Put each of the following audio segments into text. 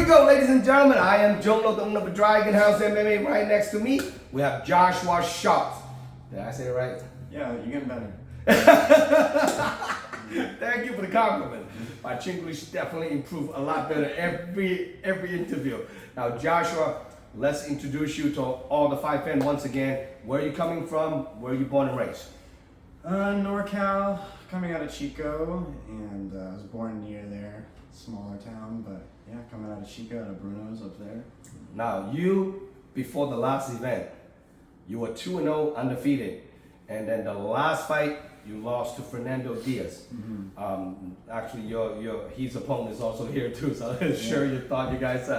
we go, ladies and gentlemen. I am Jono, the owner of Dragon House MMA. Right next to me, we have Joshua Shults. Did I say it right? Yeah, you're getting better. Thank you for the compliment. My Chinglish definitely improved a lot better every interview. Now, Joshua, let's introduce you to all the fight fans once again. Where are you coming from? Where are you born and raised? NorCal, coming out of Chico, and I was born near there, smaller town, but yeah, coming out of Chico, out of Bruno's up there. Now, you, before the last event, you were 2-0 undefeated, and then the last fight, you lost to Fernando Diaz. Mm-hmm. Actually, his opponent is also here too, so I'm sure you thought you guys.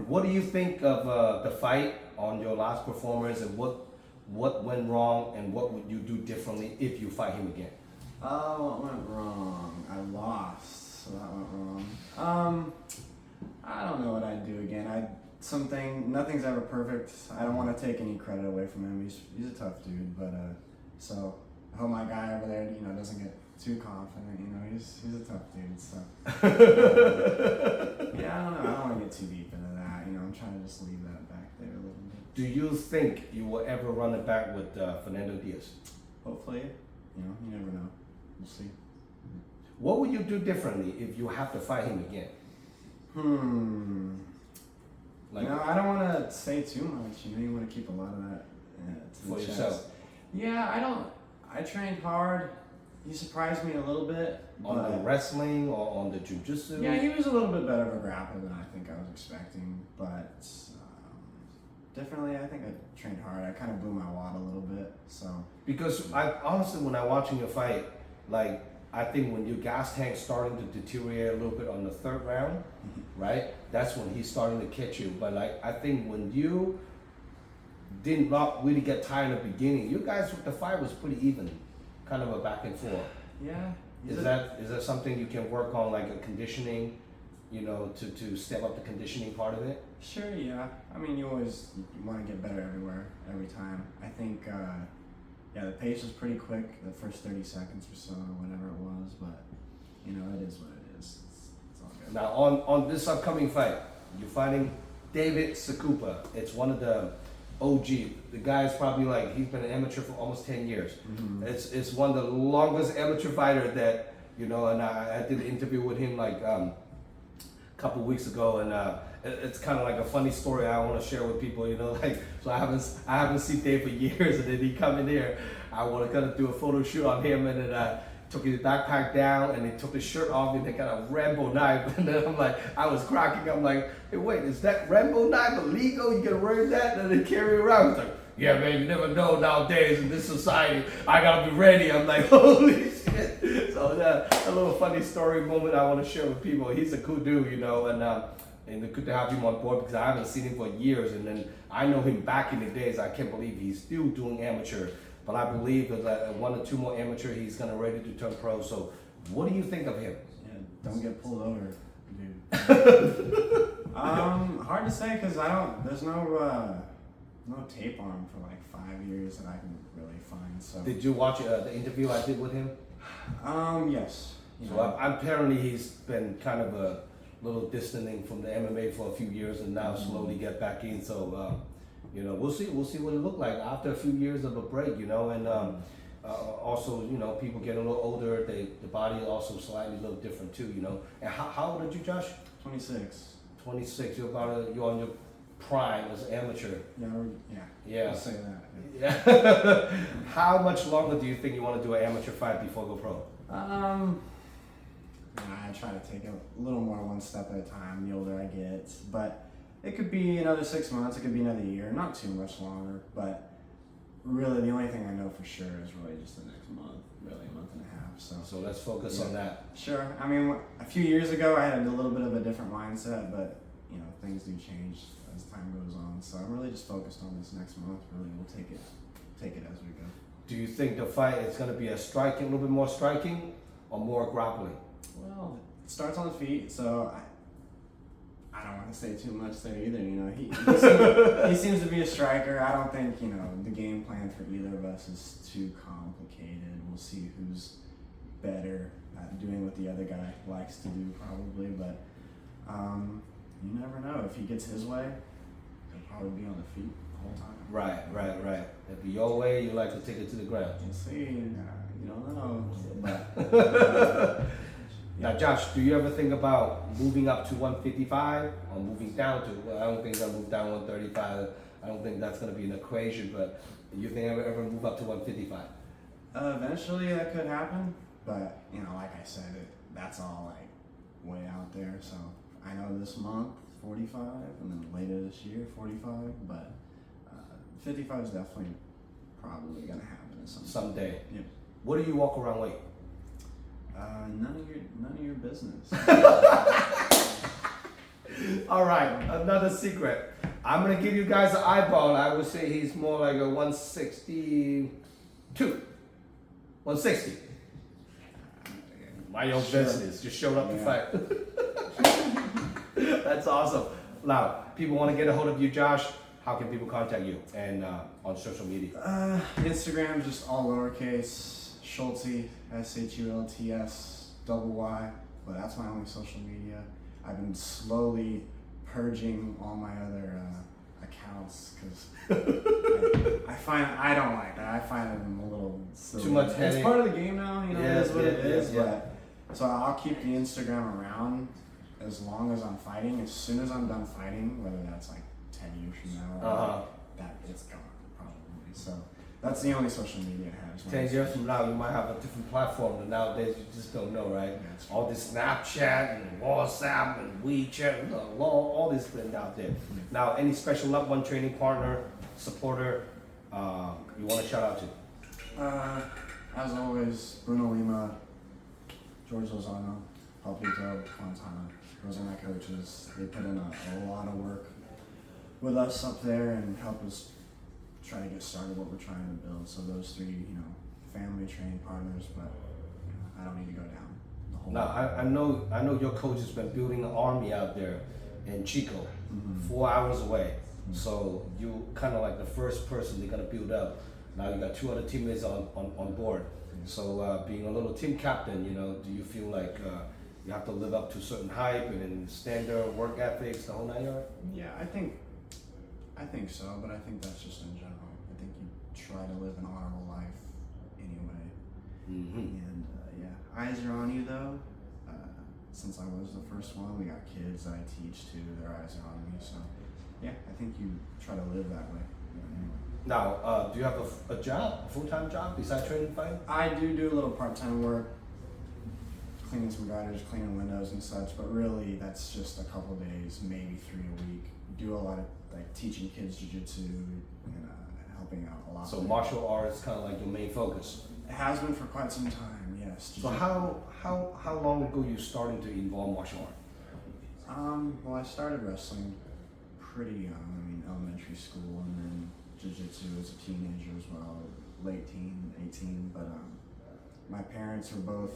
What do you think of the fight on your last performance, and what went wrong, and what would you do differently if you fight him again? What went wrong? I lost, so that went wrong. I don't know what I'd do again. Nothing's ever perfect. I don't want to take any credit away from him. He's a tough dude, but so I hope my guy over there, doesn't get too confident. He's a tough dude. So yeah, I don't know. I don't want to get too deep into that. I'm trying to just leave that back there a little bit. Do you think you will ever run it back with Fernando Diaz? Hopefully, you never know. We'll see. What would you do differently if you have to fight him again? I don't want to say too much. You want to keep a lot of that to for the chest. yourself. Yeah, I trained hard. He surprised me a little bit. On the wrestling or on the jiu-jitsu? Yeah, he was a little bit better of a grappler than I think I was expecting. But definitely, I think I trained hard. I kind of blew my wad a little bit. So Because I honestly, when I'm watching your fight, I think when your gas tank starting to deteriorate a little bit on the third round, right? That's when he's starting to catch you. But I think when you did not really get tired in the beginning, you guys with the fight was pretty even, kind of a back and forth. yeah. Is that something you can work on, like a conditioning, to step up the conditioning part of it? Sure, yeah. I mean, you want to get better everywhere, every time. I think, the pace was pretty quick, the first 30 seconds or so, or whatever it was, but, it is what it is. It's all good. Now, on this upcoming fight, you're fighting David Sakupa. It's one of the OG. The guy's probably he's been an amateur for almost 10 years. Mm-hmm. It's one of the longest amateur fighter that, and I did an interview with him a couple weeks ago, and it's kind of like a funny story I want to share with people, so I haven't seen Dave for years, and then he come in here, I want to kind of do a photo shoot on him, and then took his backpack down, and he took his shirt off, and they got a Rambo knife, and then I was cracking, I'm like, hey, wait, is that Rambo knife illegal? You can wear that and then carry it around? He's like, yeah, man, you never know nowadays in this society, I gotta be ready. I'm like, holy shit. So a little funny story moment I want to share with people. He's a cool dude, and it's good to have him on board because I haven't seen him for years, and then I know him back in the days. I can't believe he's still doing amateur, but I believe that 1 or 2 more amateur, he's gonna ready to turn pro. So what do you think of him? Yeah, don't get pulled over, dude. Hard to say because there's no tape on him for 5 years that I can really find. So Did you watch the interview I did with him? Yes. So apparently he's been kind of a little distancing from the MMA for a few years, and now slowly get back in. So we'll see what it look like after a few years of a break. And also people get a little older. The body is also slightly a little different too. And how old are you, Josh? 26. 26. You're on your prime as an amateur. Yeah. I'll say that. Yeah. How much longer do you think you want to do an amateur fight before go pro? I try to take it a little more one step at a time the older I get, but it could be another 6 months, it could be another year, not too much longer, but really the only thing I know for sure is really just the next month, really a month and a half. So let's focus on that. Sure. I mean, a few years ago I had a little bit of a different mindset, but things do change as time goes on. So I'm really just focused on this next month. Really, we'll take it as we go. Do you think the fight is going to be a little bit more striking, or more grappling? Well, it starts on the feet, so I don't want to say too much there either. He seems to be a striker. I don't think the game plan for either of us is too complicated. We'll see who's better at doing what the other guy likes to do, probably. But you never know. If he gets his way, he'll probably be on the feet the whole time. Right. If your way, you like to take it to the ground. You see, you don't know. But, Now, Josh, do you ever think about moving up to 155 or moving down to? Well, I don't think I'll move down 135. I don't think that's going to be an equation. But you think I'll ever move up to 155? Eventually, that could happen. But like I said, that's all like way out there. So I know this month 45, and then later this year 45. But 55 is definitely probably gonna happen at someday. Yeah. What do you walk around weight? None of your business. All right, another secret. I'm gonna give you guys an eyeball. I would say he's more like a 162, 160. My own business. Just showed up to fight. That's awesome. Now, people want to get a hold of you, Josh. How can people contact you and on social media? Instagram, just all lowercase. Shultsy, SHULTS, Y. But that's my only social media. I've been slowly purging all my other accounts because I don't like that. I find them a little silly. Too much headache. It's part of the game now, it is what it is. Yeah. But so I'll keep the Instagram around as long as I'm fighting. As soon as I'm done fighting, whether that's like 10 years from now, that it's gone probably. So that's the only social media I have. 10 years from now, you might have a different platform, and nowadays you just don't know, right? Yeah, all this Snapchat and WhatsApp and WeChat, all this thing out there. Now, any special loved one, training partner, supporter, you want to shout out to? As always, Bruno Lima, George Lozano, Palpito, Fontana. Those are my coaches. They put in a lot of work with us up there and help us try to get started what we're trying to build. So those three, family training partners, but I don't need to go down the whole Now, I know your coach has been building an army out there in Chico, 4 hours away. So you kind of like the first person they're gonna build up. Now you got 2 other teammates on board. So being a little team captain, do you feel like you have to live up to certain hype and then standard work ethics, the whole 9 yards? Yeah, I think so, but I think that's just in general. I think you try to live an honorable life anyway. And eyes are on you though. Since I was the first one, we got kids that I teach too. Their eyes are on me. So yeah, I think you try to live that way. Anyway. Now, do you have a job, a full-time job besides training and fighting? I do a little part-time work, cleaning some gutters, cleaning windows and such. But really, that's just a couple days, maybe 3 a week. Do a lot of like teaching kids jiu-jitsu and helping out a lot. So martial arts kind of like your main focus. It has been for quite some time, yes. So how long ago you starting to involve martial art? Well, I started wrestling pretty young. I mean, elementary school, and then jiu-jitsu as a teenager as well, late teen, 18. But my parents were both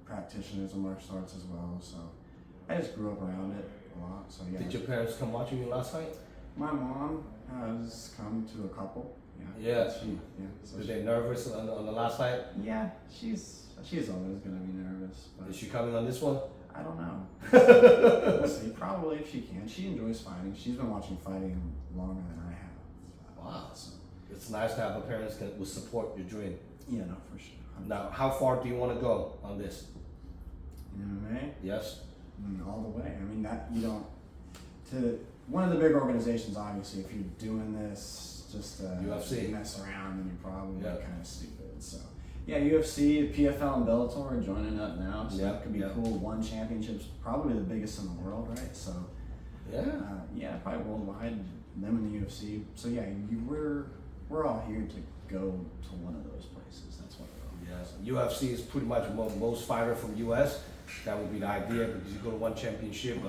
practitioners of martial arts as well, so I just grew up around it a lot. So yeah. Did your parents come watching you last night? My mom has come to a couple. Yeah. So Were they nervous on the last fight? Yeah, she's always gonna be nervous. But Is she coming on this one? I don't know. We'll see. Probably if she can. She enjoys fighting. She's been watching fighting longer than I have. Wow. So, It's nice to have a parents that will support your dream. yeah, no, for sure. Now, how far do you want to go on this? MMA, Yes. all the way. I mean, that you don't. To one of the big organizations, obviously, if you're doing this just to UFC. mess around, then you're probably Yeah. kind of stupid. So, yeah, UFC, PFL, and Bellator are joining up now, so Yeah, that could be yeah. cool. One championship's probably the biggest in the world, right? So, Yeah. probably worldwide. Them in the UFC. So yeah, we're all here to go to one of those places. That's what we're all. Yes. UFC is pretty much most fighter from US. That would be the idea because you go to one championship.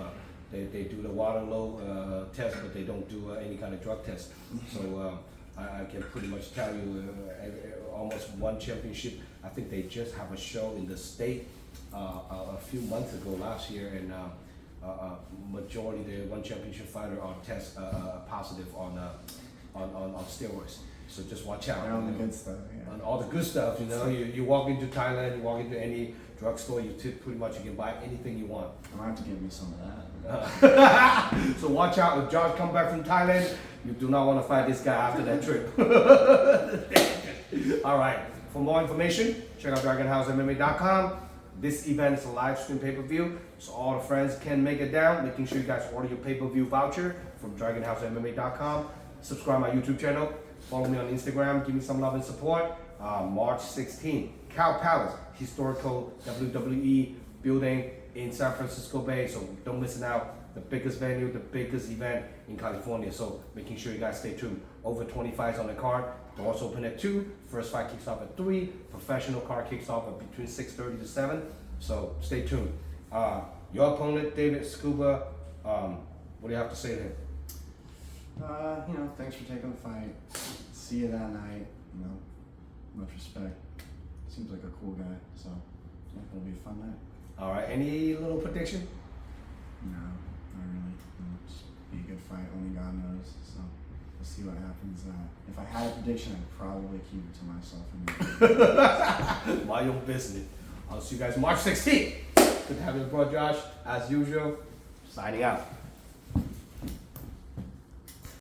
They do the Waterloo test, but they don't do any kind of drug test. So I can pretty much tell you almost one championship. I think they just have a show in the state a few months ago last year, and majority the one championship fighter are test positive on steroids. So just watch out. On the good stuff, yeah. On all the good stuff, you walk into Thailand, you walk into any drugstore. Pretty much you can buy anything you want. I'm gonna have to give me some of that. So watch out if Josh come back from Thailand. You do not want to fight this guy after that trip. All right. For more information, check out DragonHouseMMA.com. This event is a live stream pay-per-view, so all the friends can make it down. Making sure you guys order your pay-per-view voucher from DragonHouseMMA.com. Subscribe my YouTube channel. Follow me on Instagram. Give me some love and support. March 16th, Cow Palace, historical WWE building in San Francisco Bay. So don't miss it out. The biggest venue, the biggest event in California. So making sure you guys stay tuned. Over 20 fights on the card. Doors open at 2. First fight kicks off at 3. Professional card kicks off at between 6:30 to 7. So stay tuned. Your opponent, David Scuba, what do you have to say to him? Thanks for taking the fight. See you that night. Much respect. Seems like a cool guy, so yeah, it'll be a fun night. All right, any little prediction? No, not really. Just be a good fight. Only God knows. So we'll see what happens. If I had a prediction, I'd probably keep it to myself. My own business. I'll see you guys March 16th. Good to have you, bro, Josh. As usual, signing out.